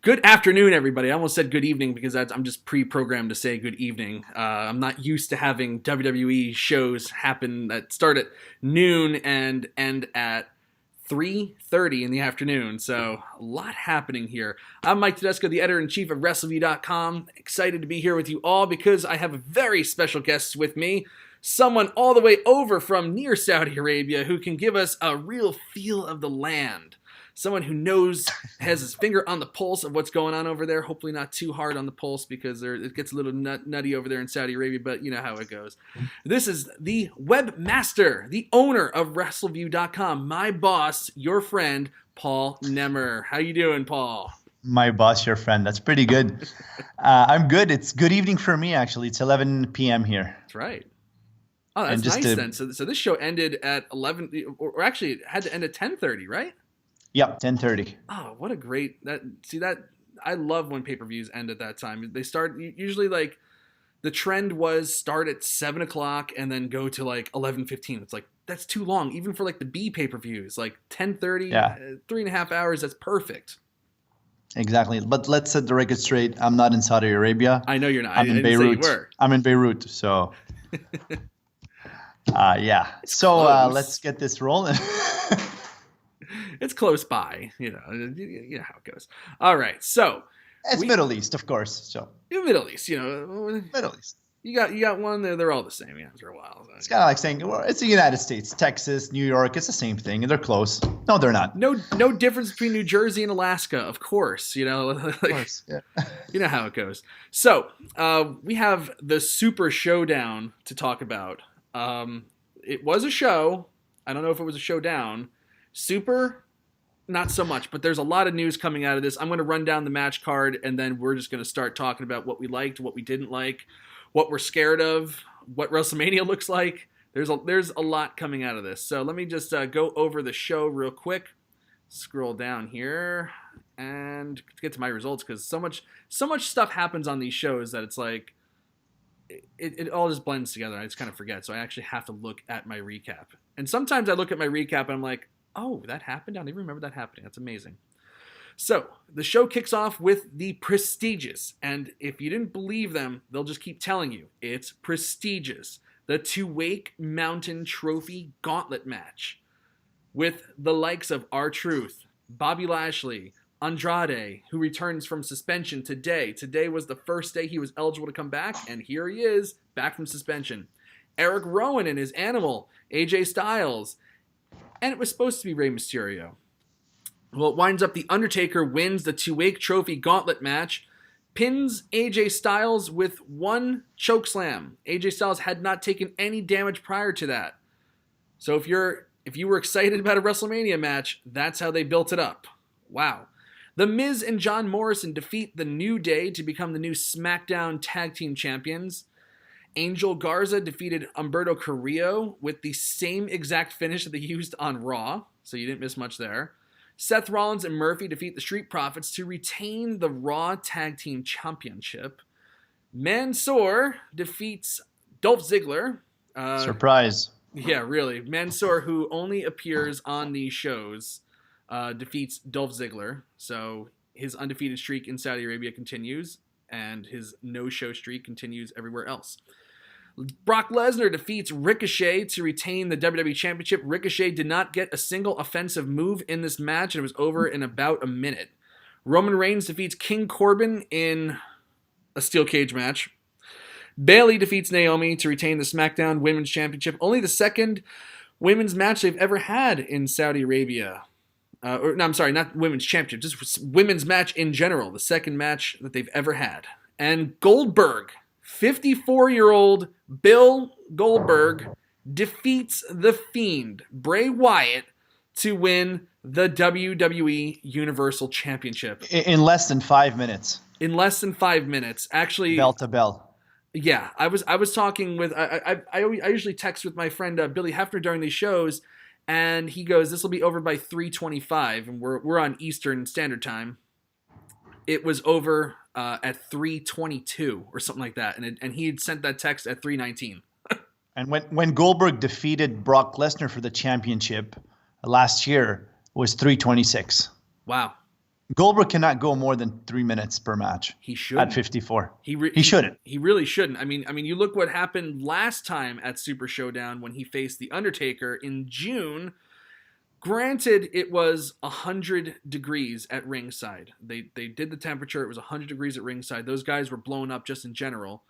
Good afternoon, everybody. I almost said good evening because I'm just pre-programmed to say good evening. I'm not used to having WWE shows happen that start at noon and end at 3:30 in the afternoon. So a lot happening here. I'm Mike Tedesco, the editor-in-chief of Wrestleview.com. Excited to be here with you all because I have a very special guest with me. Someone all the way over from near Saudi Arabia who can give us a real feel of the land. Someone who has his finger on the pulse of what's going on over there. Hopefully not too hard on the pulse because it gets a little nutty over there in Saudi Arabia, but you know how it goes. This is the webmaster, the owner of Wrestleview.com, my boss, your friend, Paul Nemer. How you doing, Paul? My boss, your friend. That's pretty good. I'm good. It's good evening for me, actually. It's 11 p.m. here. That's right. Oh, that's nice then. So this show ended at 11, or actually it had to end at 10:30, right? Yep, 10:30. Oh, what a great I love when pay-per-views end at that time. They start usually like the trend was start at 7 o'clock and then go to like 11:15. It's like that's too long, even for like the B pay-per-views. Like 10:30, 3.5 hours. That's perfect. Exactly. But let's set the record straight. I'm not in Saudi Arabia. I know you're not. I'm in Beirut. I'm in Beirut. So, yeah. So let's get this rolling. It's close by, you know how it goes. All right, so it's Middle East, of course. So Middle East, Middle East. You got one there. They're all the same, after a while. So, it's kind of like saying, well, it's the United States, Texas, New York. It's the same thing, and they're close. No, they're not. No difference between New Jersey and Alaska, of course. Of course, yeah. You know how it goes. So we have the Super ShowDown to talk about. It was a show. I don't know if it was a showdown. Super, not so much, but there's a lot of news coming out of this. I'm going to run down the match card, and then we're just going to start talking about what we liked, what we didn't like, what we're scared of, what WrestleMania looks like. There's a lot coming out of this. So let me just go over the show real quick. Scroll down here and get to my results because so much stuff happens on these shows that it's like it all just blends together. I just kind of forget. So I actually have to look at my recap. And sometimes I look at my recap and I'm like, oh, that happened? I don't even remember that happening. That's amazing. So, the show kicks off with the prestigious. And if you didn't believe them, they'll just keep telling you. It's prestigious. The Two-Wake Mountain Trophy Gauntlet match. With the likes of R-Truth, Bobby Lashley, Andrade, who returns from suspension today. Today was the first day he was eligible to come back. And here he is, back from suspension. Eric Rowan and his animal, AJ Styles. And it was supposed to be Rey Mysterio. Well, it winds up the Undertaker wins the Two-Wake Trophy Gauntlet match, pins AJ Styles with one chokeslam. AJ Styles had not taken any damage prior to that. So if you were excited about a WrestleMania match, that's how they built it up. Wow. The Miz and John Morrison defeat the New Day to become the new SmackDown Tag Team Champions. Angel Garza defeated Humberto Carrillo with the same exact finish that they used on Raw, so you didn't miss much there. Seth Rollins and Murphy defeat the Street Profits to retain the Raw Tag Team Championship. Mansoor defeats Dolph Ziggler. Surprise. Yeah, really. Mansoor, who only appears on these shows, defeats Dolph Ziggler. So his undefeated streak in Saudi Arabia continues, and his no-show streak continues everywhere else. Brock Lesnar defeats Ricochet to retain the WWE Championship. Ricochet did not get a single offensive move in this match, and it was over in about a minute. Roman Reigns defeats King Corbin in a steel cage match. Bayley defeats Naomi to retain the SmackDown Women's Championship. Only the second women's match they've ever had in Saudi Arabia. Not women's championship, just women's match in general. The second match that they've ever had. And Goldberg, 54-year-old Bill Goldberg, defeats the Fiend, Bray Wyatt, to win the WWE Universal Championship. In less than 5 minutes. In less than 5 minutes. Actually, bell to bell. Yeah, I was talking with, I usually text with my friend Billy Hefner during these shows, and he goes, this will be over by 3:25, and we're on Eastern Standard Time. It was over at 3:22 or something like that, and he had sent that text at 3:19. And when Goldberg defeated Brock Lesnar for the championship last year, it was 3:26. Wow. Goldberg cannot go more than 3 minutes per match. He At shouldn't. 54. He shouldn't. He really shouldn't. I mean, you look what happened last time at Super Showdown when he faced The Undertaker in June. Granted, it was 100 degrees at ringside. They did the temperature. It was 100 degrees at ringside. Those guys were blown up just in general.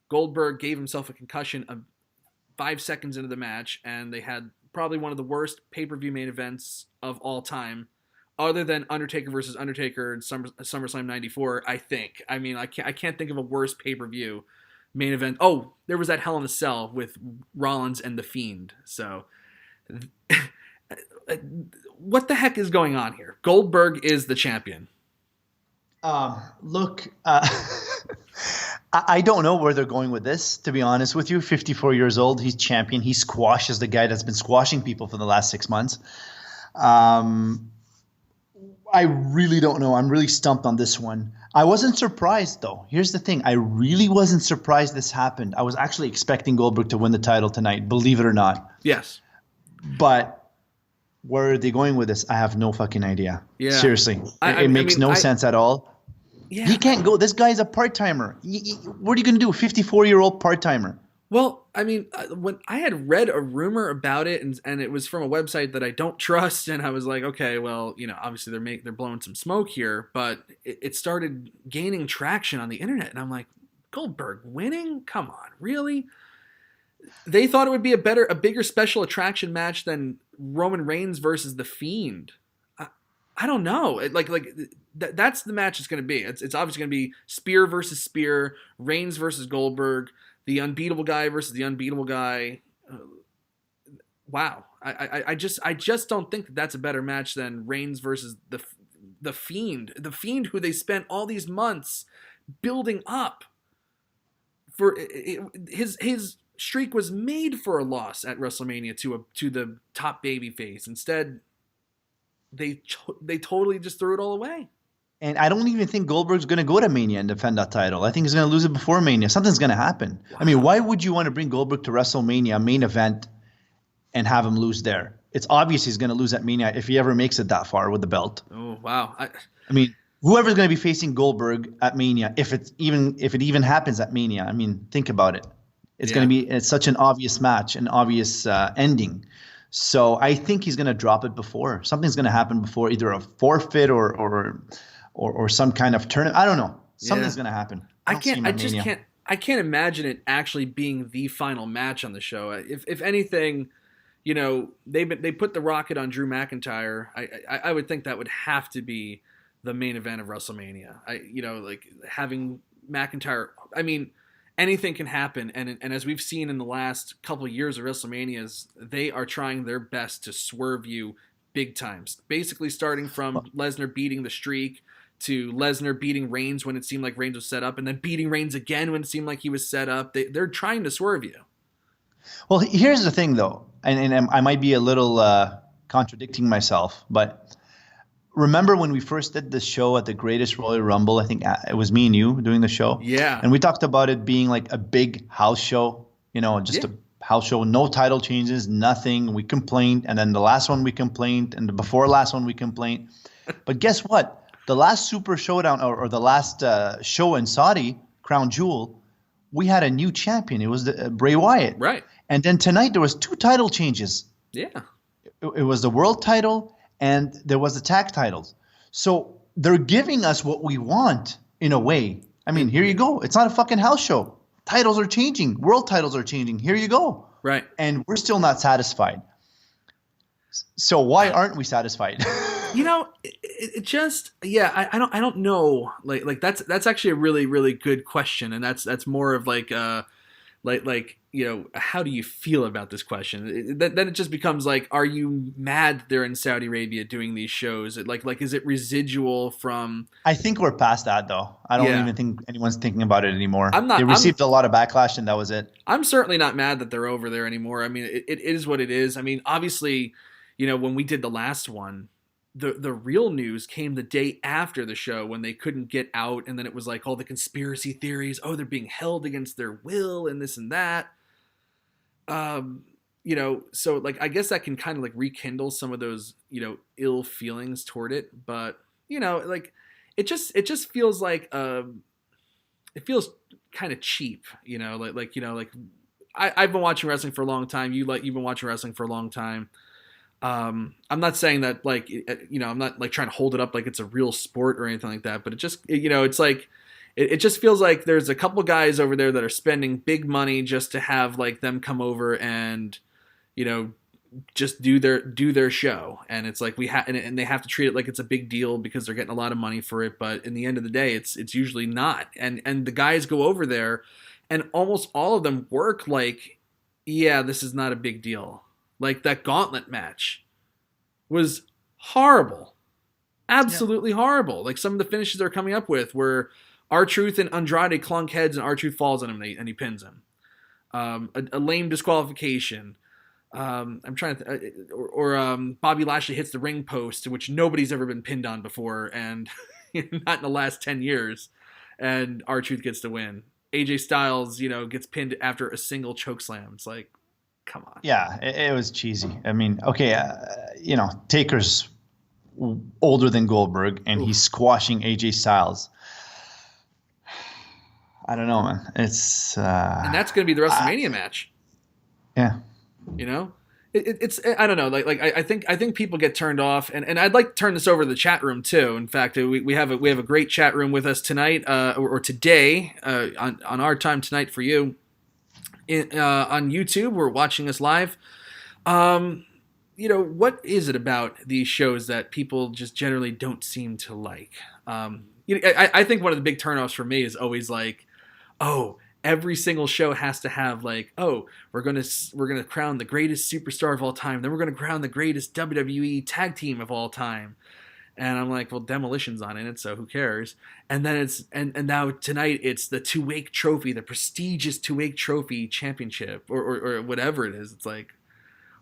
Goldberg gave himself a concussion 5 seconds into the match, and they had probably one of the worst pay-per-view main events of all time, other than Undertaker versus Undertaker in SummerSlam '94. I think. I mean, I can't think of a worse pay-per-view main event. Oh, there was that Hell in a Cell with Rollins and the Fiend. So, what the heck is going on here? Goldberg is the champion. Look, I don't know where they're going with this, to be honest with you. 54 years old, he's champion. He squashes the guy that's been squashing people for the last 6 months. I really don't know. I'm really stumped on this one. I wasn't surprised, though. Here's the thing. I really wasn't surprised this happened. I was actually expecting Goldberg to win the title tonight, believe it or not. Yes. But where are they going with this? I have no fucking idea. Yeah. Seriously. It makes no sense at all. Yeah. He can't go. This guy's a part-timer. What are you going to do? A 54-year-old part-timer. Well, I mean, when I had read a rumor about it, and it was from a website that I don't trust, and I was like, okay, well, obviously they're blowing some smoke here, but it started gaining traction on the internet, and I'm like, Goldberg winning? Come on, really? They thought it would be a bigger special attraction match than Roman Reigns versus The Fiend. I don't know. That's the match it's going to be. It's obviously going to be Spear versus Spear, Reigns versus Goldberg, the unbeatable guy versus the unbeatable guy. Wow. I just don't think that's a better match than Reigns versus the Fiend. The Fiend, who they spent all these months building up. For his streak was made for a loss at WrestleMania to the top babyface. Instead, they totally just threw it all away. And I don't even think Goldberg's going to go to Mania and defend that title. I think he's going to lose it before Mania. Something's going to happen. Wow. I mean, why would you want to bring Goldberg to WrestleMania main event and have him lose there? It's obvious he's going to lose at Mania if he ever makes it that far with the belt. Oh, wow. I mean, whoever's going to be facing Goldberg at Mania, if it even happens at Mania, I mean, think about it. It's such an obvious match, an obvious ending. So I think he's going to drop it before. Something's going to happen before, either a forfeit or some kind of tournament. I don't know. Something's going to happen. I can't imagine it actually being the final match on the show. If anything, they put the rocket on Drew McIntyre. I would think that would have to be the main event of WrestleMania. Having McIntyre. I mean, anything can happen, and as we've seen in the last couple of years of WrestleManias, they are trying their best to swerve you big times. Basically, starting from Lesnar beating the streak to Lesnar beating Reigns when it seemed like Reigns was set up, and then beating Reigns again when it seemed like he was set up. They're trying to swerve you. Well, here's the thing, though, and I might be a little contradicting myself, but remember when we first did the show at the Greatest Royal Rumble? I think it was me and you doing the show. Yeah. And we talked about it being like a big house show, just a house show, no title changes, nothing. We complained, and then the last one we complained, and the before last one we complained. But guess what? The last Super Showdown or the last show in Saudi, Crown Jewel, we had a new champion. It was Bray Wyatt. Right. And then tonight there was 2 title changes. Yeah. It was the world title and there was the tag titles. So they're giving us what we want in a way. I mean, here you go. It's not a fucking house show. Titles are changing. World titles are changing. Here you go. Right. And we're still not satisfied. So why aren't we satisfied? It just, I don't know. Like that's actually a really, really good question. And that's more of how do you feel about this question? Then it just becomes like, are you mad they're in Saudi Arabia doing these shows? Is it residual from? I think we're past that, though. I don't even think anyone's thinking about it anymore. They received a lot of backlash, and that was it. I'm certainly not mad that they're over there anymore. I mean, it is what it is. I mean, obviously, when we did the last one, the real news came the day after the show when they couldn't get out, and then it was like all the conspiracy theories. Oh, they're being held against their will, and this and that. So I guess that can kind of rekindle some of those, ill feelings toward it. But you know, like it just feels like it feels kind of cheap, you know, like you know, like I've been watching wrestling for a long time. You've been watching wrestling for a long time. I'm not saying that like, you know, I'm not like trying to hold it up like it's a real sport or anything like that, but you know, it's like, it just feels like there's a couple guys over there that are spending big money just to have like them come over and, you know, just do their show. And it's like and they have to treat it like it's a big deal because they're getting a lot of money for it. But in the end of the day, it's usually not. And the guys go over there and almost all of them work like, yeah, this is not a big deal. Like that gauntlet match was horrible. Absolutely horrible. Like some of the finishes they're coming up with were R-Truth and Andrade clunk heads and R-Truth falls on him and he pins him. A lame disqualification. I'm trying to Bobby Lashley hits the ring post, which nobody's ever been pinned on before, and not in the last 10 years. And R-Truth gets the win. AJ Styles, you know, gets pinned after a single chokeslam. It's like, come on. Yeah, it was cheesy. I mean, okay, you know, Taker's older than Goldberg, and he's squashing AJ Styles. I don't know, man. It's and that's going to be the WrestleMania match. Yeah. You know, it's I don't know. Like I think people get turned off, and I'd like to turn this over to the chat room too. In fact, we have a great chat room with us tonight or today on our time tonight for you. On YouTube, we're watching us live. You know, what is it about these shows that people just generally don't seem to like? You know, I think one of the big turnoffs for me is always like, oh, every single show has to have like, oh, we're gonna crown the greatest superstar of all time, then we're gonna crown the greatest WWE tag team of all time. And I'm like, well, Demolition's on in it, so who cares? And then and now tonight it's the Two-Wake Trophy, the prestigious Two-Wake Trophy Championship, or whatever it is. It's like,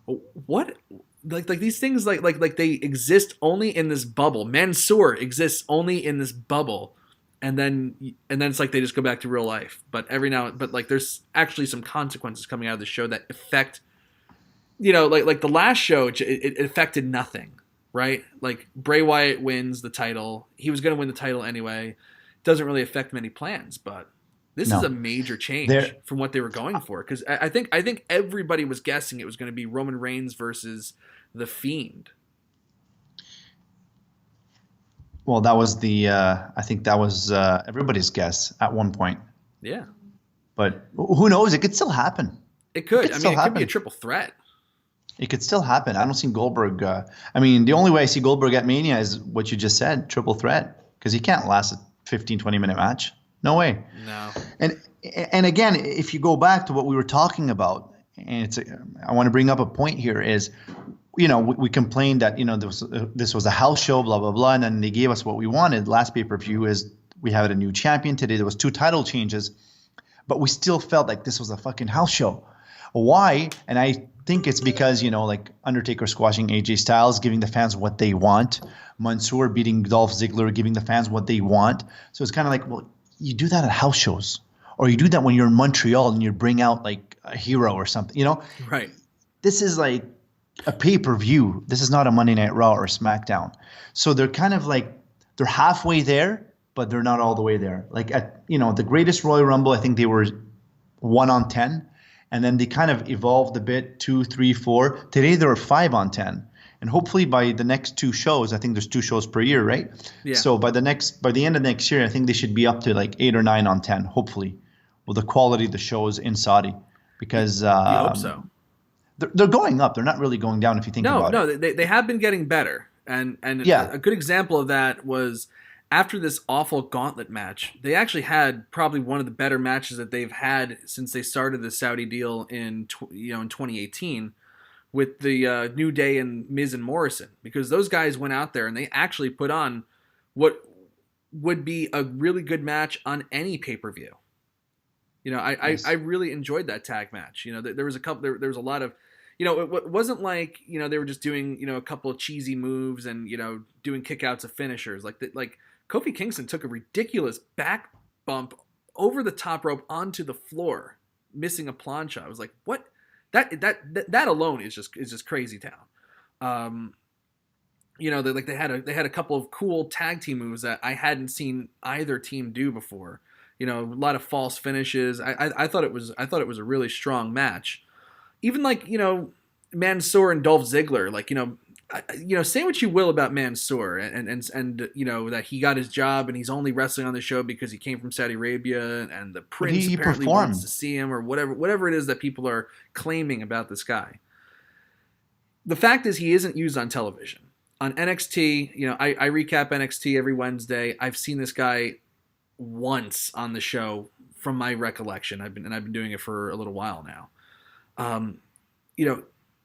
what? Like these things like they exist only in this bubble. Mansoor exists only in this bubble, and then it's like they just go back to real life. But like there's actually some consequences coming out of the show that affect, you know, like the last show it affected nothing. Right? Like Bray Wyatt wins the title. He was going to win the title anyway. Doesn't really affect many plans, but this is a major change from what they were going for. Because I think everybody was guessing it was going to be Roman Reigns versus The Fiend. Well, that was I think that was everybody's guess at one point. Yeah. But who knows? It could still happen. It could. It could be a triple threat. It could still happen. I don't see Goldberg. I mean, the only way I see Goldberg at Mania is what you just said, triple threat, because he can't last a 15, 20-minute match. No way. No. And again, if you go back to what we were talking about, and I want to bring up a point here is, you know, we complained that, you know, this was a house show, blah, blah, blah, and then they gave us what we wanted. Last pay-per-view is we had a new champion. Today there was 2 title changes, but we still felt like this was a fucking house show. Why? And I think it's because, you know, like Undertaker squashing AJ Styles, giving the fans what they want. Mansoor beating Dolph Ziggler, giving the fans what they want. So it's kind of like, well, you do that at house shows. Or you do that when you're in Montreal and you bring out like a hero or something, you know? Right. This is like a pay-per-view. This is not a Monday Night Raw or Smackdown. So they're kind of like, they're halfway there, but they're not all the way there. Like at, you know, the greatest Royal Rumble, I think they were 1 on 10. And then they kind of evolved a bit, 2, 3, 4. Today there are 5 on 10. And hopefully by the next 2 shows, I think there's 2 shows per year, right? Yeah. So by the end of next year, I think they should be up to like 8 or 9 on 10, hopefully, with the quality of the shows in Saudi. Because you hope so. They're going up. They're not really going down if you think about it. No, they have been getting better. And yeah. A good example of that was after this awful gauntlet match, they actually had probably one of the better matches that they've had since they started the Saudi deal in 2018 with the New Day and Miz and Morrison, because those guys went out there and they actually put on what would be a really good match on any pay-per-view. You know, I really enjoyed that tag match. You know, there was a lot of, you know, it wasn't like, you know, they were just doing, you know, a couple of cheesy moves and, you know, doing kickouts of finishers. Like Kofi Kingston took a ridiculous back bump over the top rope onto the floor, missing a plancha. I was like, what? That alone is just crazy town. they had a couple of cool tag team moves that I hadn't seen either team do before. A lot of false finishes. I thought it was a really strong match. Even Mansoor and Dolph Ziggler, say what you will about Mansoor and that he got his job and he's only wrestling on the show because he came from Saudi Arabia and the prince apparently wants to see him, or whatever it is that people are claiming about this guy. The fact is he isn't used on television. On NXT, I recap NXT every Wednesday. I've seen this guy once on the show from my recollection. I've been doing it for a little while now.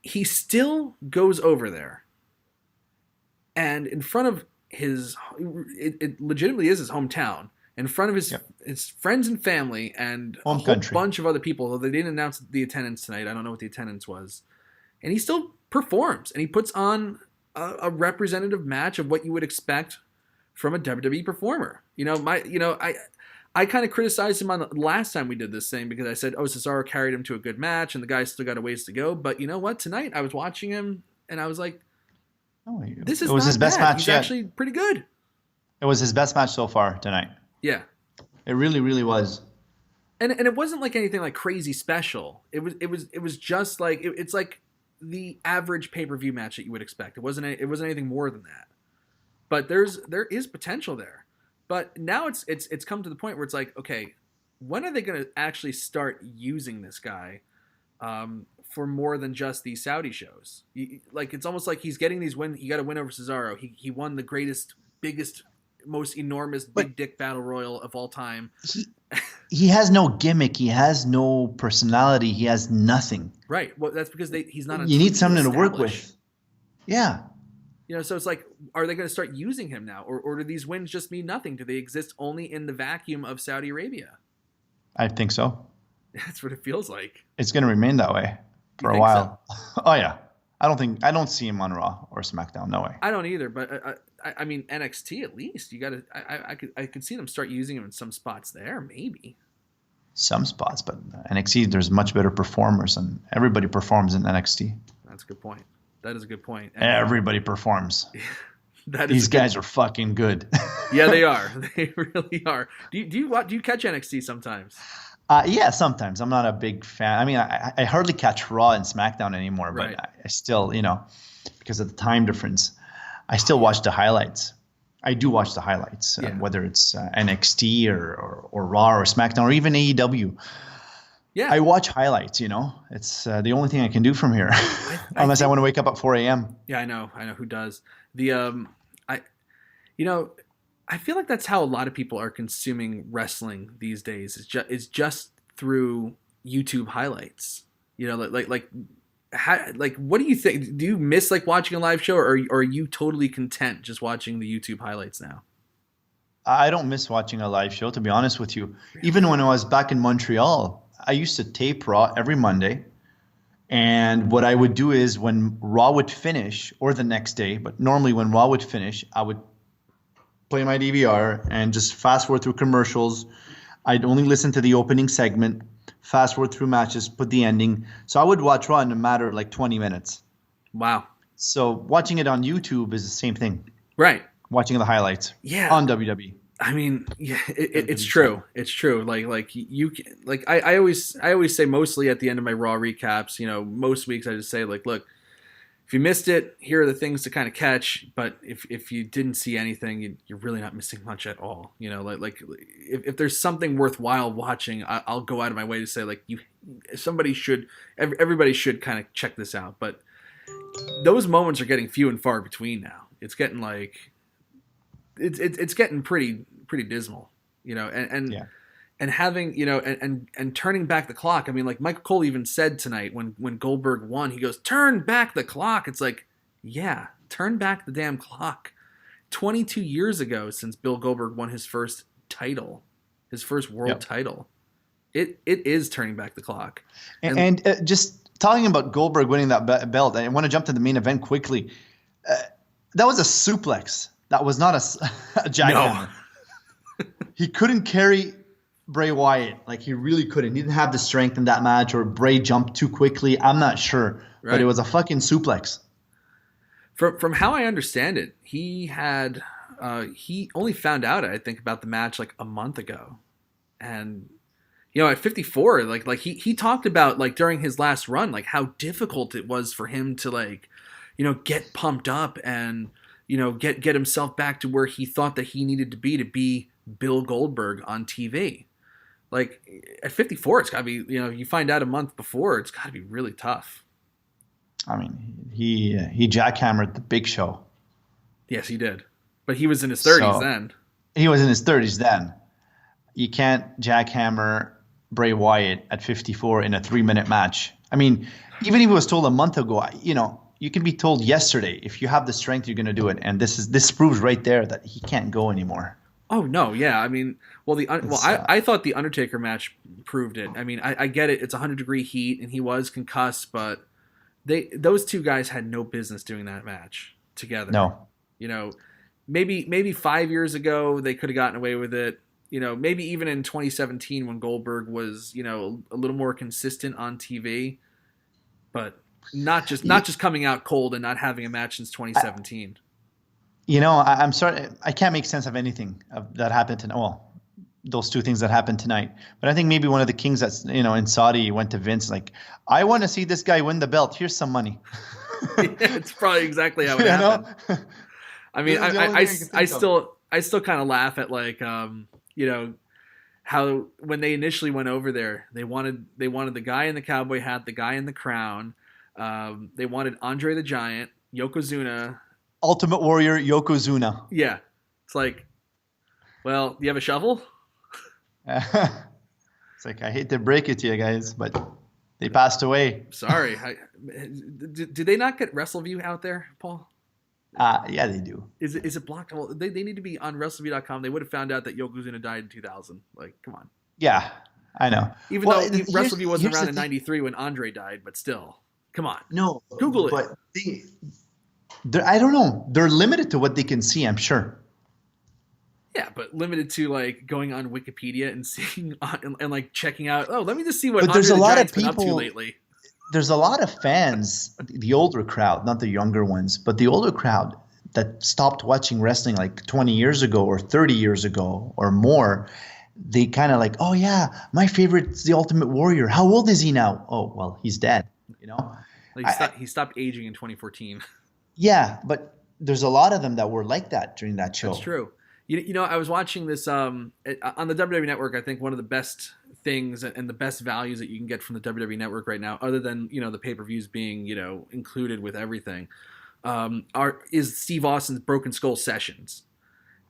He still goes over there, and in front of it legitimately is his hometown, in front of his friends and family and a whole bunch of other people, though they didn't announce the attendance tonight. I don't know what the attendance was. And he still performs, and he puts on a representative match of what you would expect from a WWE performer. I kind of criticized him on the last time we did this thing because I said, Cesaro carried him to a good match and the guy's still got a ways to go. But you know what? Tonight I was watching him and I was like, this is his best match. He's actually pretty good. It was his best match so far tonight. Yeah. It really, really was. And it wasn't like anything like crazy special. It was just like, it's like the average pay-per-view match that you would expect. It wasn't anything more than that. But there is potential there. But now it's come to the point where it's like, okay, when are they going to actually start using this guy for more than just these Saudi shows? It's almost like he's getting these wins. He got a win over Cesaro. He won the greatest, biggest, most enormous big dick battle royal of all time. He has no gimmick. He has no personality. He has nothing. Right. Well, that's because he's not. You need something to work with. Yeah. So it's like, are they going to start using him now? Or do these wins just mean nothing? Do they exist only in the vacuum of Saudi Arabia? I think so. That's what it feels like. It's going to remain that way for a while. So? Oh, yeah. I don't see him on Raw or SmackDown. No way. I don't either. But I mean, NXT at least. You got to. I could see them start using him in some spots there, maybe. Some spots, but NXT, there's much better performers, and everybody performs in NXT. That's a good point. That is a good point. And everybody performs. These guys are fucking good. Yeah, they are. They really are. Do you catch NXT sometimes? Yeah, sometimes. I'm not a big fan. I mean, I hardly catch Raw and SmackDown anymore, but right. I still, because of the time difference, I still watch the highlights. I do watch the highlights, whether it's NXT or Raw or SmackDown or even AEW. Yeah, I watch highlights. It's the only thing I can do from here, unless I want to wake up at 4 a.m. Yeah, I know who does. I feel like that's how a lot of people are consuming wrestling these days. Is just through YouTube highlights. What do you think? Do you miss watching a live show, or are you totally content just watching the YouTube highlights now? I don't miss watching a live show, to be honest with you. Really? Even when I was back in Montreal, I used to tape Raw every Monday. And what I would do is when Raw would finish, or the next day, but normally when Raw would finish, I would play my DVR and just fast forward through commercials. I'd only listen to the opening segment, fast forward through matches, put the ending. So I would watch Raw in a matter of 20 minutes. Wow. So watching it on YouTube is the same thing. Right. Watching the highlights. Yeah. On WWE. I mean, yeah, it's true. It's true. I always say mostly at the end of my Raw recaps, most weeks I just say look, if you missed it, here are the things to kind of catch. But if you didn't see anything, you're really not missing much at all. If there's something worthwhile watching, I'll go out of my way to say everybody should kind of check this out. But those moments are getting few and far between now. It's getting it's getting pretty dismal, and having, and turning back the clock. I mean, Michael Cole even said tonight when Goldberg won, he goes, turn back the clock. It's yeah, turn back the damn clock. 22 years ago since Bill Goldberg won his first title, his first world title. It is turning back the clock. And just talking about Goldberg winning that belt, I want to jump to the main event quickly. That was a suplex. That was not a jackhammer. No. He couldn't carry Bray Wyatt. He really couldn't. He didn't have the strength in that match, or Bray jumped too quickly. I'm not sure. Right. But it was a fucking suplex. From how I understand it, he only found out, I think, about the match like a month ago, and at 54, like he talked about, like, during his last run, like how difficult it was for him to, like, get pumped up and get himself back to where he thought that he needed to be Bill Goldberg on TV. Like, at 54, it's got to be, you find out a month before, it's got to be really tough. I mean, he jackhammered the Big Show. Yes, he did. But he was in his 30s then. He was in his 30s then. You can't jackhammer Bray Wyatt at 54 in a 3-minute match. I mean, even if it was told a month ago, you can be told yesterday, if you have the strength, you're going to do it. And this proves right there that he can't go anymore. Oh no, yeah. I mean, I thought the Undertaker match proved it. I mean, I get it. It's 100-degree heat, and he was concussed, but those two guys had no business doing that match together. No. Maybe 5 years ago they could have gotten away with it. Maybe even in 2017 when Goldberg was, a little more consistent on TV, but not just coming out cold and not having a match since 2017. I'm sorry, I can't make sense of anything that happened tonight. Well, those two things that happened tonight. But I think maybe one of the kings that's, in Saudi went to Vince like, I want to see this guy win the belt. Here's some money. Yeah, it's probably exactly how it happened. I mean, I still kind of laugh at, like, how when they initially went over there, they wanted the guy in the cowboy hat, the guy in the crown. They wanted Andre the Giant, Yokozuna, Ultimate Warrior, Yokozuna. Yeah, it's like, well, do you have a shovel? It's like, I hate to break it to you guys, but they passed away. Sorry. Do they not get Wrestleview out there, Paul? Yeah, they do. Is it blocked? Well, they need to be on Wrestleview.com. They would have found out that Yokozuna died in 2000. Like, come on. Yeah, I know. Even though Wrestleview wasn't around in 93 when Andre died, but still, come on. No. Google it. But I don't know. They're limited to what they can see, I'm sure. Yeah, but limited to, like, going on Wikipedia and seeing and like checking out. Oh, let me just see what Andre the Giant's been up to lately. There's a lot of fans, the older crowd, not the younger ones, but the older crowd that stopped watching wrestling like 20 years ago or 30 years ago or more. They kind of like, oh yeah, my favorite's the Ultimate Warrior. How old is he now? Oh, well, he's dead. Like, he stopped aging in 2014. Yeah, but there's a lot of them that were like that during that show. That's true. I was watching this on the WWE Network. I think one of the best things and the best values that you can get from the WWE Network right now, other than the pay-per-views being included with everything, is Steve Austin's Broken Skull Sessions,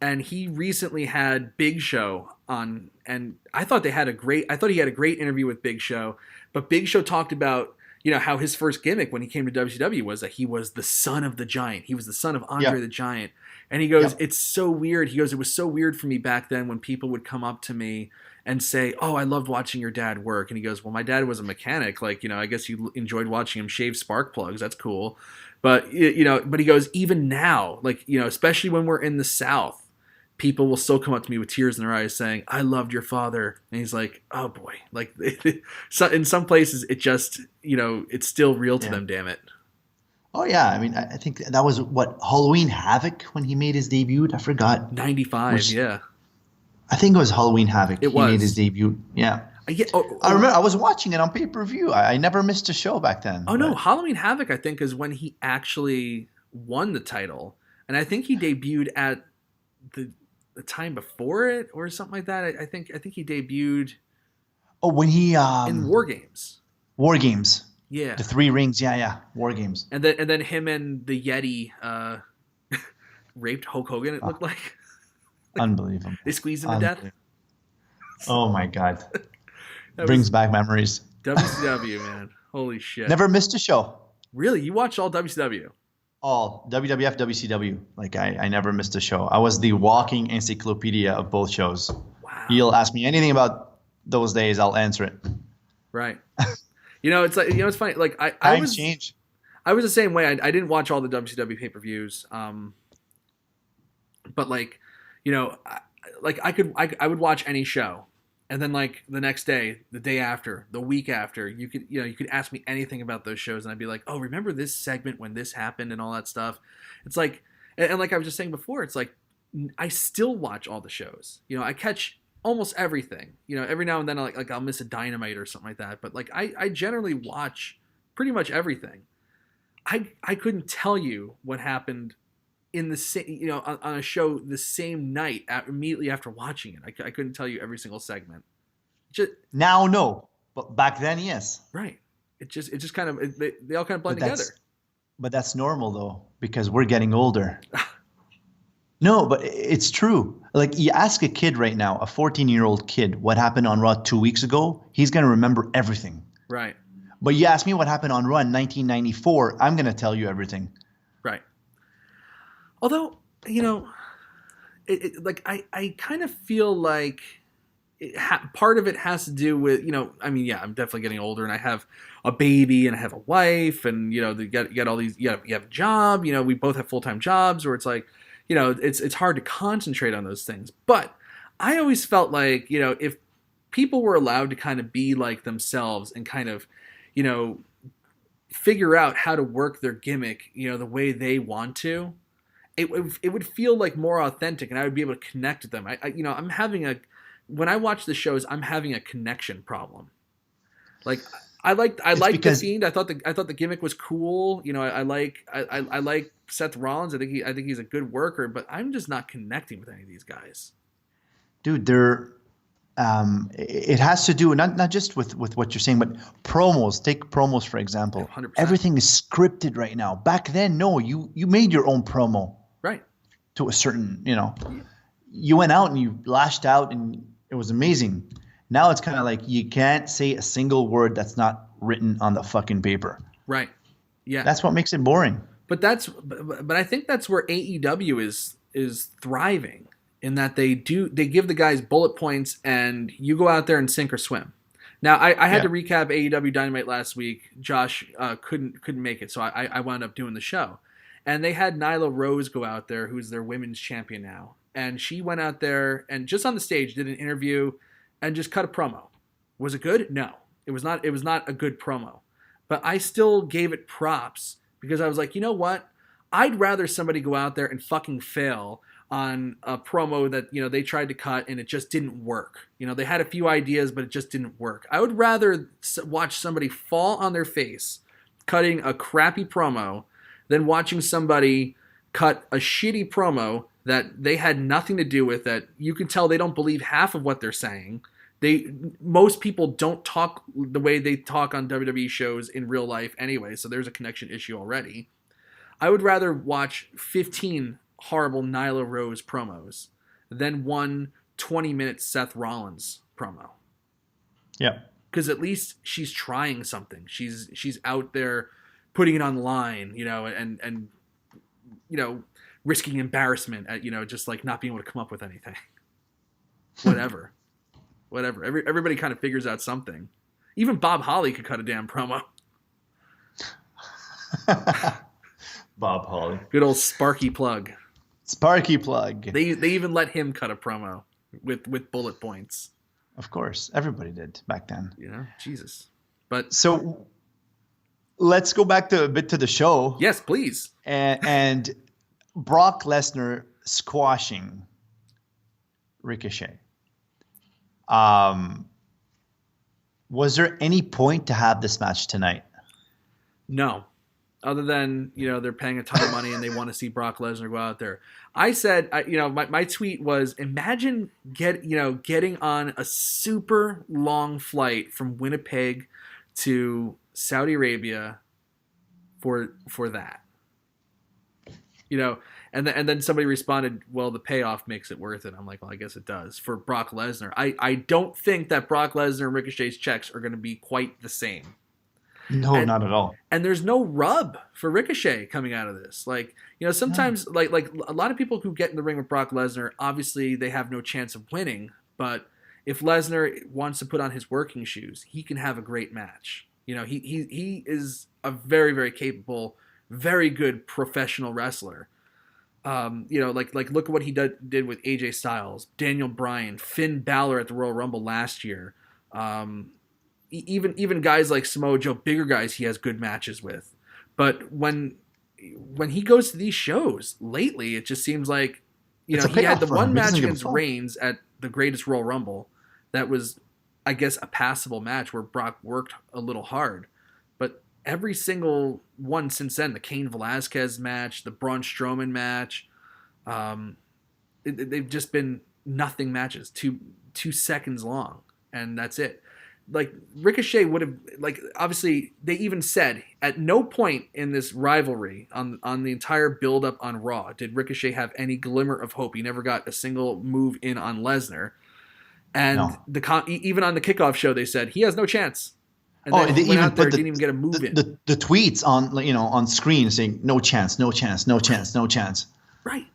and he recently had Big Show on, and I thought he had a great interview with Big Show, but Big Show talked about how his first gimmick when he came to WCW was that he was the son of the Giant. He was the son of Andre the Giant. And he goes, It's so weird. He goes, it was so weird for me back then when people would come up to me and say, oh, I loved watching your dad work. And he goes, well, my dad was a mechanic. Like, I guess you enjoyed watching him shave spark plugs. That's cool. But, but he goes, even now, like, especially when we're in the South, people will still come up to me with tears in their eyes saying, I loved your father. And he's like, oh boy. Like, in some places it just, it's still real to them, damn it. Oh yeah. I mean, I think that was Halloween Havoc when he made his debut. I forgot. 95. Yeah. I think it was Halloween Havoc. He made his debut. Yeah. I remember I was watching it on pay-per-view. I never missed a show back then. Oh no. Halloween Havoc, I think, is when he actually won the title. And I think he debuted at the time before it or something like that. I think he debuted. Oh, when he in War Games. War Games. Yeah. The 3 rings. Yeah. War Games. And then him and the Yeti raped Hulk Hogan. It looked like. Unbelievable. They squeezed him to death. Oh my God. Brings back memories. WCW, man. Holy shit. Never missed a show. Really? You watched all WCW? All WWF, WCW. Like I never missed a show. I was the walking encyclopedia of both shows. Wow. You'll ask me anything about those days, I'll answer it. Right. It's like it's funny. Like I was the same way. I didn't watch all the WCW pay-per-views. But like, I would watch any show. And then like the next day, the day after, the week after, you could ask me anything about those shows, and I'd be like, oh, remember this segment when this happened and all that stuff. It's like, and like I was just saying before, it's like I still watch all the shows. I catch almost everything. Every now and then I'll miss a Dynamite or something like that, but like I generally watch pretty much everything. I couldn't tell you what happened in the same, on a show the same night immediately after watching it. I couldn't tell you every single segment. Now, no, but back then, yes. Right. It just kind of they all kind of blend together. But that's normal though, because we're getting older. No, but it's true. Like you ask a kid right now, a 14-year-old kid, what happened on Raw 2 weeks ago, he's going to remember everything. Right. But you ask me what happened on Raw in 1994, I'm going to tell you everything. Right. Although, I kind of feel like part of it has to do with, I'm definitely getting older, and I have a baby, and I have a wife, and, you got all these, you have a job, we both have full-time jobs, where it's like, it's hard to concentrate on those things. But I always felt like, if people were allowed to kind of be like themselves and kind of, figure out how to work their gimmick, the way they want to, it would feel like more authentic, and I would be able to connect with them. When I watch the shows, I'm having a connection problem. Like I like the Fiend. I thought the gimmick was cool. I like Seth Rollins. I think he's a good worker, but I'm just not connecting with any of these guys. Dude, it has to do not just with what you're saying, but promos. Take promos for example. 100%. Everything is scripted right now. Back then, no, you made your own promo. Right. To a certain, you went out and you lashed out and it was amazing. Now it's kind of like you can't say a single word that's not written on the fucking paper. Right. Yeah. That's what makes it boring. But I think that's where AEW is thriving, in that they give the guys bullet points and you go out there and sink or swim. Now I had to recap AEW Dynamite last week. Josh couldn't make it, so I wound up doing the show. And they had Nyla Rose go out there, who's their women's champion now. And she went out there and just on the stage did an interview and just cut a promo. Was it good? No. It was not a good promo. But I still gave it props because I was like, you know what? I'd rather somebody go out there and fucking fail on a promo that, they tried to cut and it just didn't work. They had a few ideas, but it just didn't work. I would rather watch somebody fall on their face cutting a crappy promo than watching somebody cut a shitty promo that they had nothing to do with, that you can tell they don't believe half of what they're saying. Most people don't talk the way they talk on WWE shows in real life anyway, so there's a connection issue already. I would rather watch 15 horrible Nyla Rose promos than one 20-minute Seth Rollins promo. Yeah. Because at least she's trying something. She's out there putting it on the line, and risking embarrassment at, just like not being able to come up with anything. Whatever. Everybody kind of figures out something. Even Bob Holly could cut a damn promo. Bob Holly. Good old Sparky Plug. Sparky Plug. They even let him cut a promo with bullet points. Of course. Everybody did back then. Jesus. But so let's go back a bit to the show. Yes, please. And Brock Lesnar squashing Ricochet. Was there any point to have this match tonight? No. Other than, they're paying a ton of money and they want to see Brock Lesnar go out there. I said, my tweet was, imagine getting on a super long flight from Winnipeg to Saudi Arabia for that. And then somebody responded, well, the payoff makes it worth it. I'm like, well, I guess it does for Brock Lesnar. I don't think that Brock Lesnar and Ricochet's checks are going to be quite the same. No, not at all. And there's no rub for Ricochet coming out of this. Like, sometimes like a lot of people who get in the ring with Brock Lesnar, obviously they have no chance of winning. But if Lesnar wants to put on his working shoes, he can have a great match. He is a very, very capable, very good professional wrestler. Like look at what he did with AJ Styles, Daniel Bryan, Finn Balor at the Royal Rumble last year. Even guys like Samoa Joe, bigger guys, he has good matches with. But when he goes to these shows lately, it just seems like he had the one match against Reigns at the Greatest Royal Rumble that was, I guess, a passable match where Brock worked a little hard. But every single one since then, the Cain Velasquez match, the Braun Strowman match, they've just been nothing matches, 2 seconds long, and that's it. Like, Ricochet would have, like, obviously, they even said at no point in this rivalry on the entire build-up on Raw did Ricochet have any glimmer of hope. He never got a single move in on Lesnar. And even on the kickoff show, they said he has no chance. And then went out there, didn't even get a move in. The tweets on screen saying no chance, no chance, no chance, no chance. Right.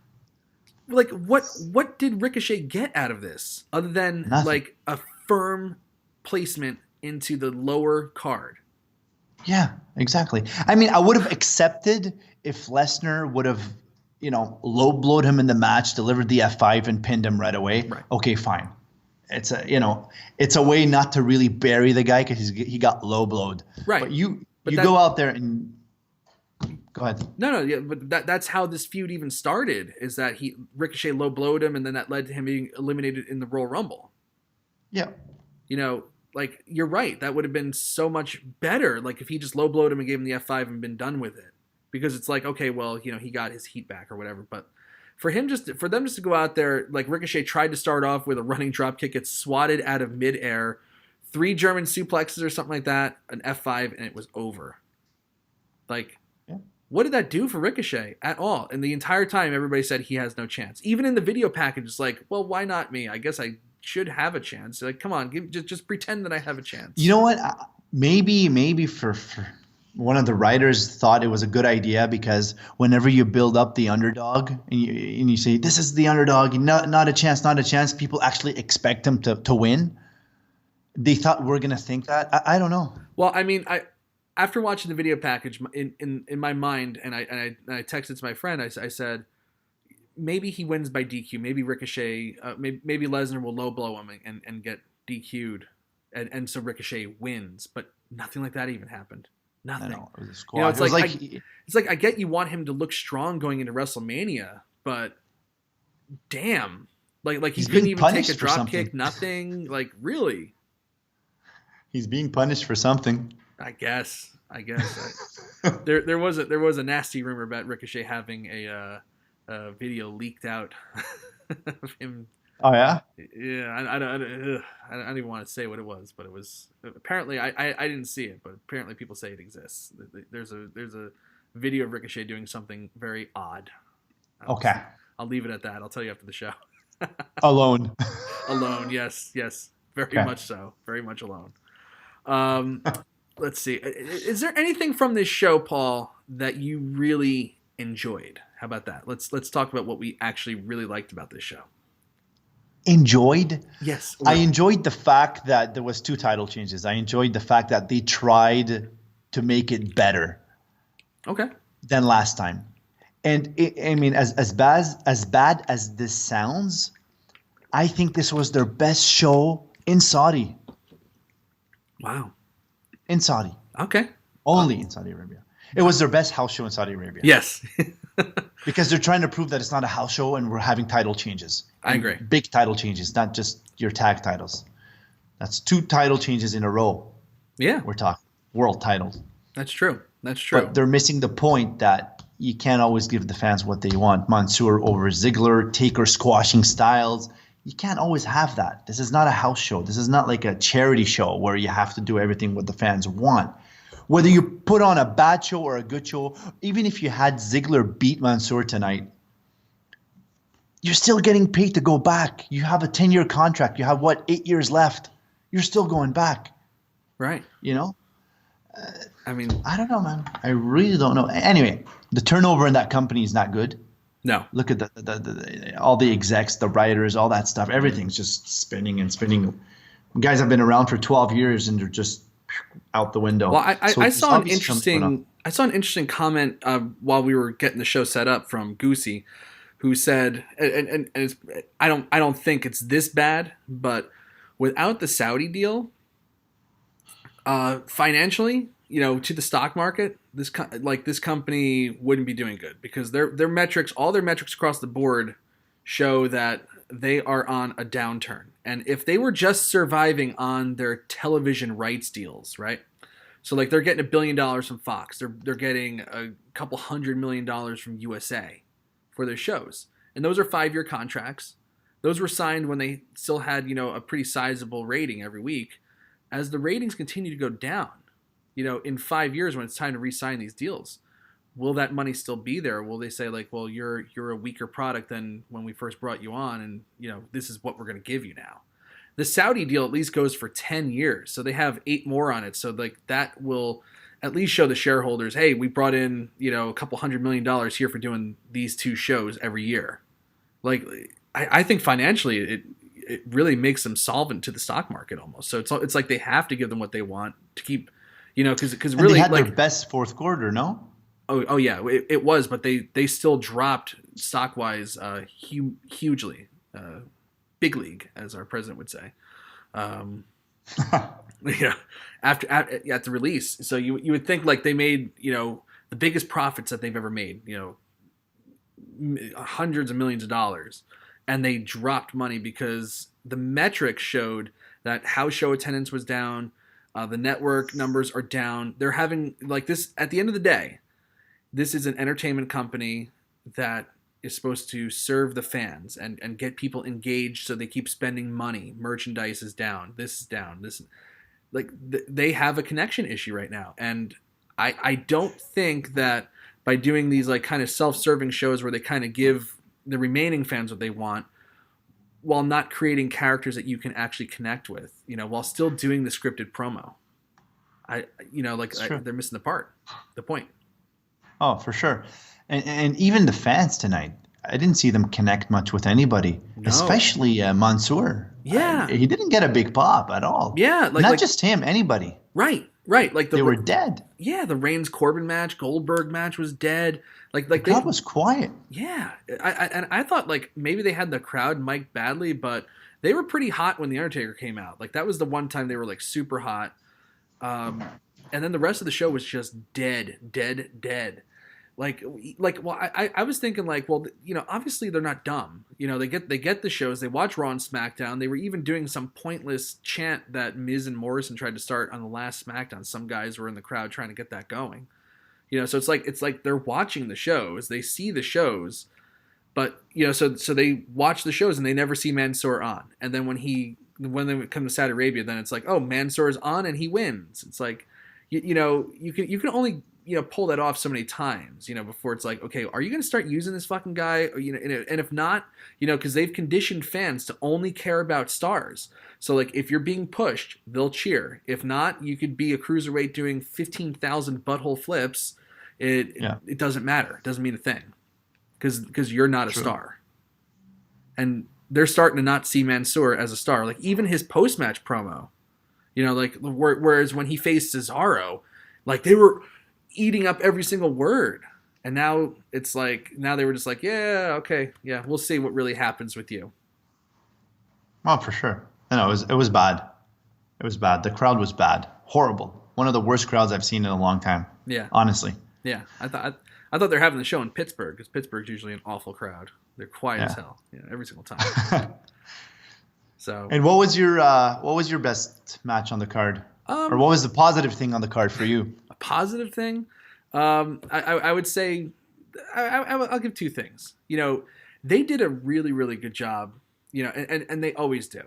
Like, what did Ricochet get out of this other than Nothing. Like a firm placement into the lower card? Yeah, exactly. I mean, I would have accepted if Lesnar would have, low blowed him in the match, delivered the F5 and pinned him right away. Right. Okay, fine. It's a way not to really bury the guy because he got low blowed. Right. But you go out there and go ahead. No, yeah, but that's how this feud even started. Is that Ricochet low blowed him, and then that led to him being eliminated in the Royal Rumble. Yeah. Like, you're right. That would have been so much better. Like, if he just low blowed him and gave him the F5 and been done with it, because it's like, okay, well, he got his heat back or whatever, but. For them just to go out there, like Ricochet tried to start off with a running drop kick, gets swatted out of midair, 3 German suplexes or something like that, an F5, and it was over. Like, What did that do for Ricochet at all? And the entire time, everybody said he has no chance. Even in the video package, it's like, well, why not me? I guess I should have a chance. Like, come on, just pretend that I have a chance. You know what? Maybe for one of the writers thought it was a good idea because whenever you build up the underdog and you say, this is the underdog, not a chance, people actually expect him to win. They thought we're going to think that. I don't know. Well, I mean, after watching the video package in my mind, and I texted to my friend, I said, maybe he wins by DQ. Maybe Ricochet, maybe Lesnar will low blow him and get DQ'd. And so Ricochet wins. But nothing like that even happened. Nothing. It was a squad. It's like I get you want him to look strong going into WrestleMania, but damn, like he couldn't even take a drop kick. Nothing. Like, really. He's being punished for something. I guess. There was a nasty rumor about Ricochet having a video leaked out of him. Oh yeah. Yeah, I don't even want to say what it was, but it was apparently I didn't see it, but apparently people say it exists. There's a video of Ricochet doing something very odd. I'll leave it at that. I'll tell you after the show. Alone. Alone. Yes. Very much so. Very much alone. Let's see. Is there anything from this show, Paul, that you really enjoyed? How about that? Let's talk about what we actually really liked about this show. Enjoyed? Yes. I enjoyed the fact that there was 2 title changes. I enjoyed the fact that they tried to make it better. Okay. Than last time. And as bad as this sounds, I think this was their best show in Saudi. Wow. In Saudi. Okay. Only in Saudi Arabia. It was their best house show in Saudi Arabia. Yes. Because they're trying to prove that it's not a house show and we're having title changes. I agree. Big title changes, not just your tag titles. That's 2 title changes in a row. Yeah. We're talking world titles. That's true. But they're missing the point that you can't always give the fans what they want. Mansoor over Ziggler, Taker squashing Styles. You can't always have that. This is not a house show. This is not like a charity show where you have to do everything what the fans want. Whether you put on a bad show or a good show, even if you had Ziggler beat Mansoor tonight, you're still getting paid to go back. You have a 10-year contract. You have, 8 years left. You're still going back. Right. I don't know, man. I really don't know. Anyway, the turnover in that company is not good. No. Look at the all the execs, the writers, all that stuff. Everything's just spinning and spinning. Guys have been around for 12 years and they're just out the window. Well, I saw an interesting comment while we were getting the show set up from Goosey. who said, and it's, I don't think it's this bad, but without the Saudi deal, financially, to the stock market, this company wouldn't be doing good because their metrics, all their metrics across the board, show that they are on a downturn. And if they were just surviving on their television rights deals, right? So like they're getting $1 billion from Fox, they're getting a couple $100 million from USA for their shows, and those are 5-year contracts. Those were signed when they still had a pretty sizable rating every week. As the ratings continue to go down, in 5 years when it's time to re-sign these deals, will that money still be there? Will they say like, well, you're a weaker product than when we first brought you on, and this is what we're going to give you now? The Saudi deal at least goes for 10 years, so they have 8 more on it. So like that will at least show the shareholders, hey, we brought in a couple $100 million here for doing these 2 shows every year. Like I think financially it really makes them solvent to the stock market almost. So it's like they have to give them what they want to keep, because really they had like their best fourth quarter, no? Oh yeah, it was, but they still dropped stock wise hugely, big league, as our president would say. After at the release, so you would think like they made the biggest profits that they've ever made, hundreds of millions of dollars, and they dropped money because the metrics showed that house show attendance was down, the network numbers are down. They're having like this at the end of the day. This is an entertainment company that is supposed to serve the fans and get people engaged so they keep spending money. Merchandise is down. This is down. They have a connection issue right now. And I don't think that by doing these like kind of self-serving shows where they kind of give the remaining fans what they want while not creating characters that you can actually connect with, while still doing the scripted promo. They're missing the point. Oh, for sure. And even the fans tonight, I didn't see them connect much with anybody, especially Mansoor. Yeah. He didn't get a big pop at all. Yeah. Not just him, anybody. Right. Like they were dead. Yeah, the Reigns Corbin match, Goldberg match was dead. The crowd was quiet. Yeah. I thought like maybe they had the crowd mic'd badly, but they were pretty hot when The Undertaker came out. Like that was the one time they were like super hot. And then the rest of the show was just dead. Well, I was thinking like, well, obviously they're not dumb. They get the shows, they watch Raw and SmackDown. They were even doing some pointless chant that Miz and Morrison tried to start on the last SmackDown. Some guys were in the crowd trying to get that going. So it's like they're watching the shows, they see the shows, but so they watch the shows and they never see Mansoor on. And then when they come to Saudi Arabia, then it's like, oh, Mansoor's on and he wins. It's like, you can only pull that off so many times, before it's like, okay, are you going to start using this fucking guy? Or, and if not, because they've conditioned fans to only care about stars. So like, if you're being pushed, they'll cheer. If not, you could be a cruiserweight doing 15,000 butthole flips. It doesn't matter. It doesn't mean a thing because you're not a star. And they're starting to not see Mansoor as a star. Like even his post-match promo, whereas when he faced Cesaro, like they were eating up every single word. And now it's like, now they were just like, yeah, okay, yeah, we'll see what really happens with you. Oh, for sure. No, it was bad. It was bad. The crowd was bad. Horrible. One of the worst crowds I've seen in a long time. Yeah. Honestly. Yeah. I thought they're having the show in Pittsburgh because Pittsburgh's usually an awful crowd. They're quiet as hell. Every single time. So. And what was your best match on the card? Or what was the positive thing on the card for you? A positive thing? I would say I'll give 2 things. They did a really, really good job, and they always do.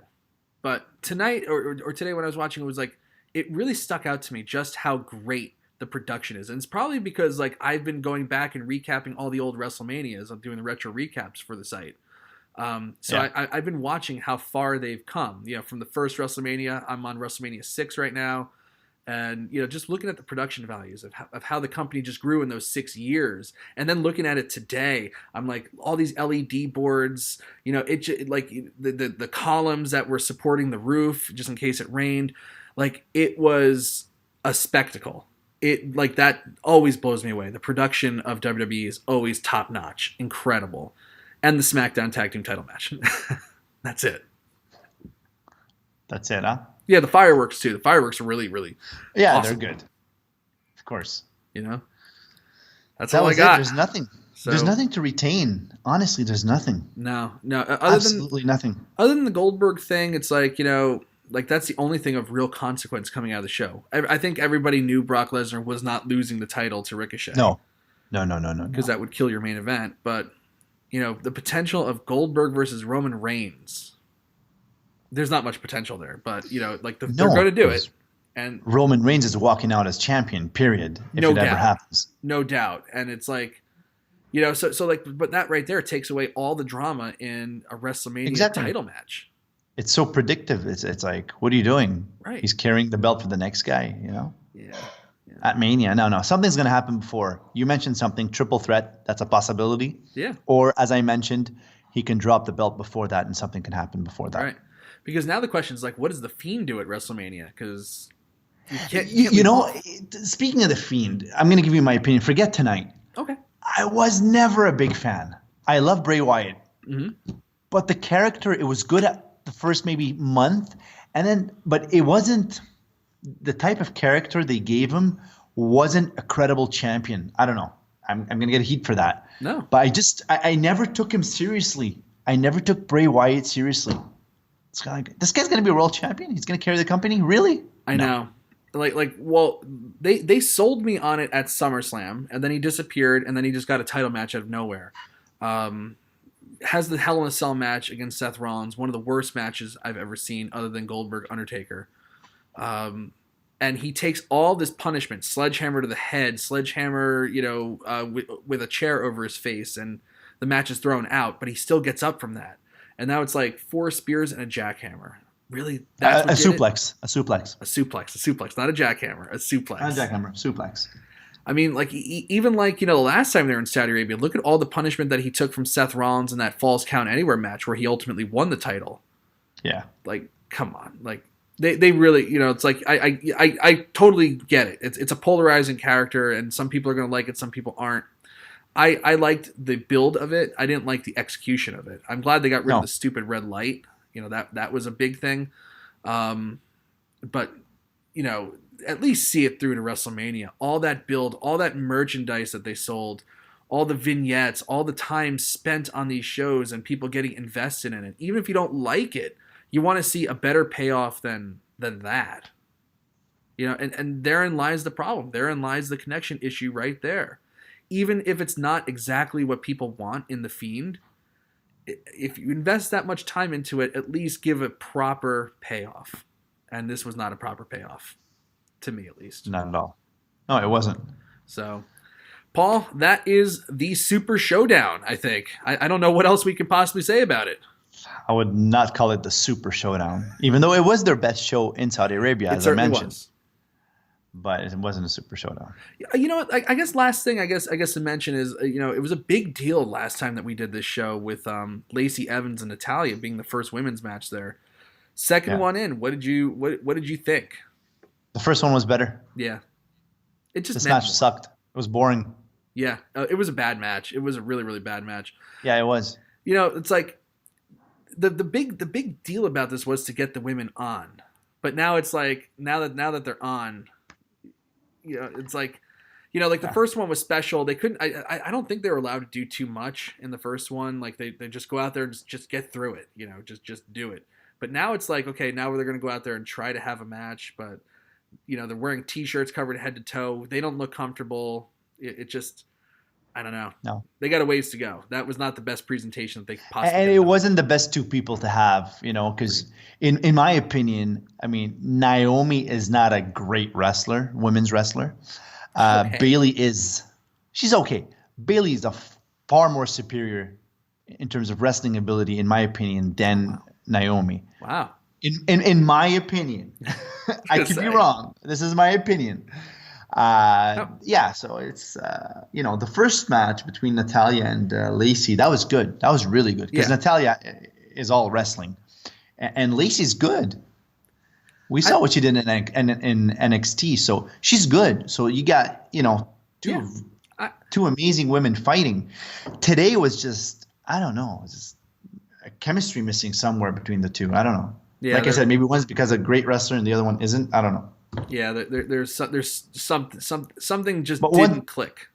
But tonight or today when I was watching, it was like, it really stuck out to me just how great the production is. And it's probably because like I've been going back and recapping all the old WrestleManias. I'm doing the retro recaps for the site. I've been watching how far they've come, from the first WrestleMania. I'm on WrestleMania 6 right now. And, just looking at the production values of how the company just grew in those 6 years. And then looking at it today, I'm like, all these LED boards, like the columns that were supporting the roof just in case it rained. Like, it was a spectacle. It like that always blows me away. The production of WWE is always top notch, incredible. and the SmackDown Tag Team title match. That's it. That's it, huh? Yeah, the fireworks too. The fireworks are really, really awesome. They're good. Of course. You know? That's that all was I got. There's nothing. So, there's nothing to retain. Honestly, there's nothing. No. Absolutely nothing. Other than the Goldberg thing, it's like, like that's the only thing of real consequence coming out of the show. I think everybody knew Brock Lesnar was not losing the title to Ricochet. No. Because that would kill your main event. But, the potential of Goldberg versus Roman Reigns, there's not much potential there. But, they're going to do it. And Roman Reigns is walking out as champion, period, if it ever happens. No doubt. And it's like, but that right there takes away all the drama in a WrestleMania title match. It's so predictive. It's like, what are you doing? Right. He's carrying the belt for the next guy, Yeah. At Mania. No. Something's going to happen before. You mentioned something, triple threat. That's a possibility. Yeah. Or, as I mentioned, he can drop the belt before that and something can happen before that. Right. Because now the question is, like, what does The Fiend do at WrestleMania? Because speaking of The Fiend, I'm going to give you my opinion. Forget tonight. Okay. I was never a big fan. I love Bray Wyatt. Mm-hmm. But the character, it was good at the first maybe month. But it wasn't the type of character they gave him wasn't a credible champion. I don't know. I'm going to get heat for that. No. But I never took him seriously. I never took Bray Wyatt seriously. It's kind of like, this guy's going to be a world champion? He's going to carry the company? Really? I know. They sold me on it at SummerSlam, and then he disappeared, and then he just got a title match out of nowhere. Has the Hell in a Cell match against Seth Rollins, one of the worst matches I've ever seen other than Goldberg Undertaker. And he takes all this punishment, sledgehammer to the head, sledgehammer, with a chair over his face, and the match is thrown out, but he still gets up from that. And now it's like 4 spears and a jackhammer. Really? A suplex. A suplex. A suplex. Not a jackhammer. A suplex. Not a jackhammer. Suplex. I mean, like, even like, the last time they were in Saudi Arabia, look at all the punishment that he took from Seth Rollins in that Falls Count Anywhere match where he ultimately won the title. Yeah. Like, come on. Like, they really, it's like, I totally get it. It's a polarizing character, and some people are going to like it, some people aren't. I liked the build of it. I didn't like the execution of it. I'm glad they got rid of the stupid red light. That was a big thing. But, at least see it through to WrestleMania. All that build, all that merchandise that they sold, all the vignettes, all the time spent on these shows and people getting invested in it. Even if you don't like it, you want to see a better payoff than that. And therein lies the problem. Therein lies the connection issue right there. Even if it's not exactly what people want in The Fiend, if you invest that much time into it, at least give a proper payoff. And this was not a proper payoff, to me at least. Not at all. No, it wasn't. So, Paul, that is the Super ShowDown, I think. I don't know what else we could possibly say about it. I would not call it the Super ShowDown, even though it was their best show in Saudi Arabia, as I mentioned. Was. But it wasn't a Super ShowDown. You know what? I guess last thing I guess to mention is it was a big deal last time that we did this show with Lacey Evans and Natalya being the first women's match there. Second one in, what did you think? The first one was better. Yeah, this match sucked. It was boring. Yeah, it was a bad match. It was a really, really bad match. Yeah, it was. It's like the big deal about this was to get the women on, but now it's like now that they're on. It's like, the first one was special. They couldn't. I don't think they were allowed to do too much in the first one. Like they just go out there and just get through it. Just do it. But now it's like, okay, now they're going to go out there and try to have a match. But they're wearing T-shirts covered head to toe. They don't look comfortable. It just, I don't know. No, they got a ways to go. That was not the best presentation that they could possibly. And it wasn't the best two people to have, because in my opinion, I mean, Naomi is not a great wrestler, women's wrestler. Okay. Bayley she's okay. Bayley is far more superior in terms of wrestling ability, in my opinion, than Naomi. Wow. In my opinion, I could be wrong. This is my opinion. Yeah, so it's the first match between Natalya and Lacey, that was good. That was really good because Natalya is all wrestling, and Lacey's good. We saw what she did in NXT, so she's good. So you got two amazing women fighting. Today was just I don't know. It's just a chemistry missing somewhere between the two. I don't know. Yeah, like I said, maybe one's because a great wrestler and the other one isn't. I don't know. Yeah, there's something just didn't click.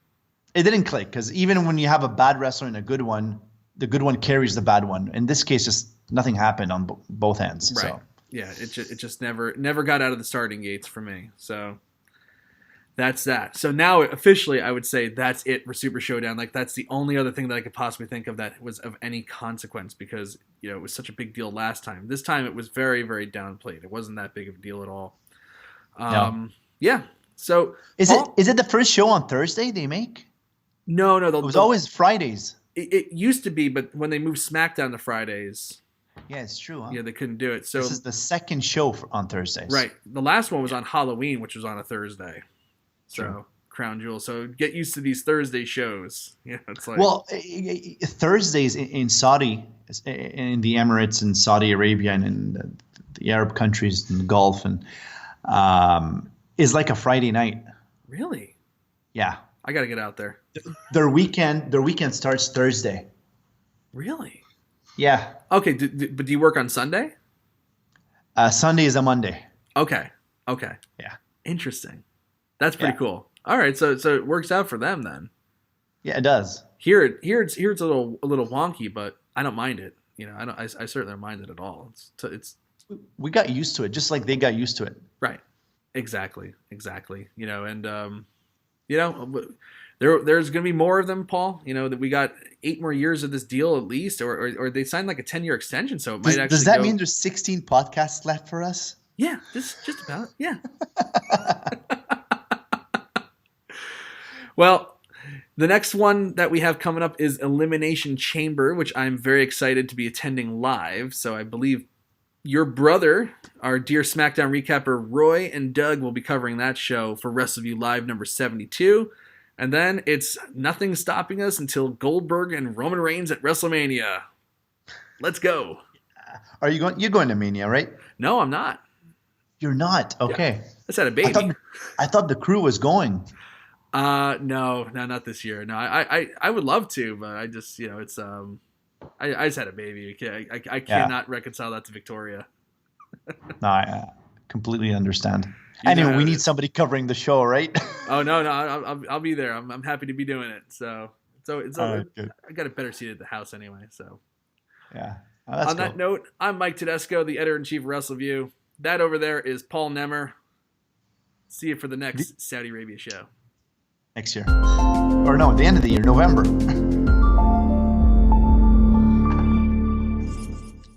It didn't click because even when you have a bad wrestler and a good one, the good one carries the bad one. In this case, just nothing happened on both ends. Right. So. Yeah, it just never got out of the starting gates for me. So that's that. So now officially, I would say that's it for Super Showdown. Like that's the only other thing that I could possibly think of that was of any consequence because it was such a big deal last time. This time it was very, very downplayed. It wasn't that big of a deal at all. Yeah. So is it the first show on Thursday they make? No. It was always Fridays. It used to be, but when they moved Smackdown to Fridays. Yeah, it's true. Huh? Yeah, they couldn't do it. So this is the second show on Thursdays. Right. The last one was on Halloween, which was on a Thursday. So true. Crown Jewel. So get used to these Thursday shows. Yeah, it's like Thursdays in Saudi, in the Emirates and Saudi Arabia and in the Arab countries and the Gulf and is like a Friday night. Really? Yeah. I got to get out there. Their weekend starts Thursday. Really? Yeah. Okay, but do you work on Sunday? Sunday is a Monday. Okay. Yeah. Interesting. That's pretty cool. All right, so it works out for them then. Yeah, it does. Here it's a little wonky, but I don't mind it. I certainly don't mind it at all. It's we got used to it, just like they got used to it. Right. Exactly. And there's going to be more of them, Paul. That we got 8 more years of this deal at least, or they signed like a 10-year extension, so it might actually. Does that mean there's 16 podcasts left for us? Yeah, just about. Yeah. Well, the next one that we have coming up is Elimination Chamber, which I'm very excited to be attending live. So I believe your brother, our dear SmackDown recapper Roy and Doug, will be covering that show for Wrestleview Live number 72. And then it's nothing stopping us until Goldberg and Roman Reigns at WrestleMania. Let's go. Are you going? You're going to Mania, right? No, I'm not. You're not? Okay. Yeah. I just had a baby. I thought the crew was going. No, not this year. No, I would love to, but I just, it's I just had a baby. I cannot reconcile that to Victoria. No, I completely understand. Anyway, we need somebody covering the show, right? Oh no, I'll be there. I'm happy to be doing it. So I got a better seat at the house anyway. So yeah. On that note, I'm Mike Tedesco, the editor-in-chief of Wrestleview. That over there is Paul Nemer. See you for the next Saudi Arabia show. Next year. Or no, at the end of the year, November.